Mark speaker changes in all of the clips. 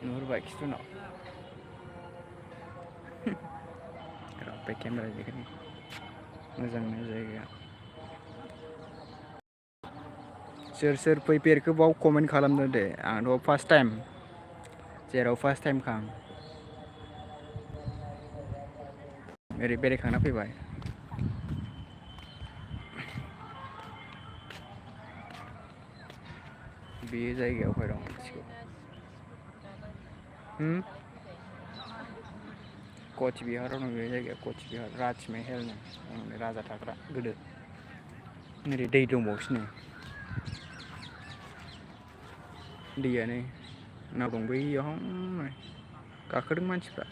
Speaker 1: नुहुरबाय खिथुनाव बे केमेरा देखायनो मोजांनो जायगाया सोर सोर फैफेरखो बाव कमेन्ट खालामदो दे आंथ' फार्स्ट टाइम जेराव फार्स्ट टाइमखा आं ओरै बेरायखांना फैबाय बे जायगायावहाय दं मिथिगौ कच बिहाराव दं बे जायगाया कच बिहार राजमेहेल नो राजा थाग्रा गोदो ओरै दै दंबावोसोनो दैयानो नाव दं बैयाव गाखोदों मानसिफ्रा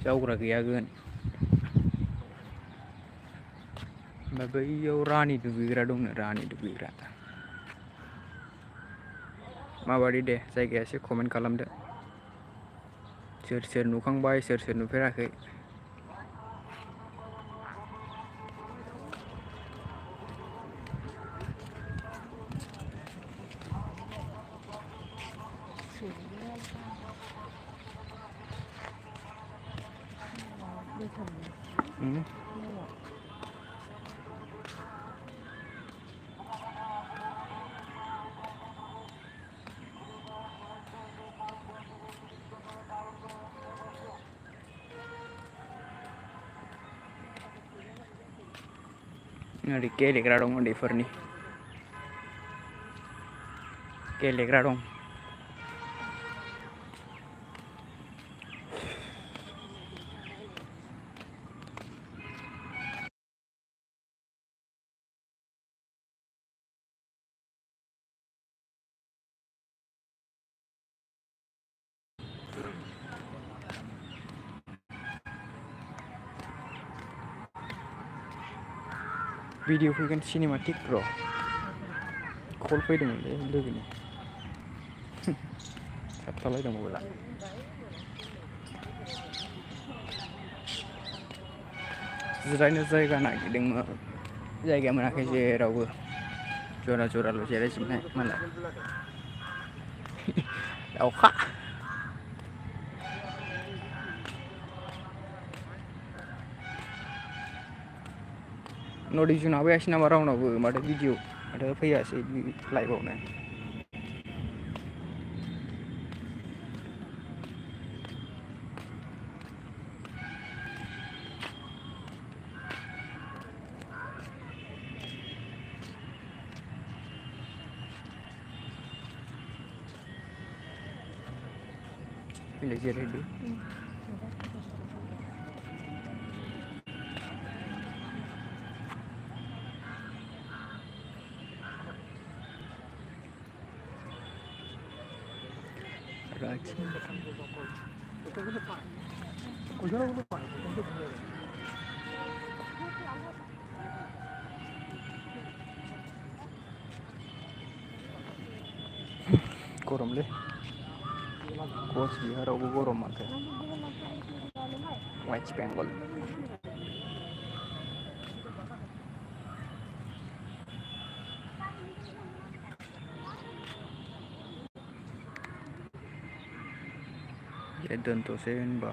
Speaker 1: जावग्रा गैयागोन ओमफ्राय बैयाव रानि दुगैग्रा दंनो रानि दुगैग्रा माबादि दे जायगाया एसे कमेन्ट खालामदो सोर सोर नुखांबाय सोर सोर नुफेराखै ओरै गेलेग्रा दं उन्दैफोरनि गेलेग्रा दं भिडिअ फैगोन सिनेमाटिक र' कल फैदोंमोनलै लोगोनि थाबथालायदों मबाइला जिरायनो जायगा नागिरदोंमोन जायगा मोनाखै जेरावबो जरा जराल' जिरायजोबनाय मालाय दाउखा नटिफिकेसन हाबहैयासै नामा रावनावबो माथो भिडिअ माथो फैयासै लाइभआवनो फैलाय जिरायदो गरमलै कच बिहारावबो गरम माथो वेस्ट बेंगल दोनथ'सै होनबा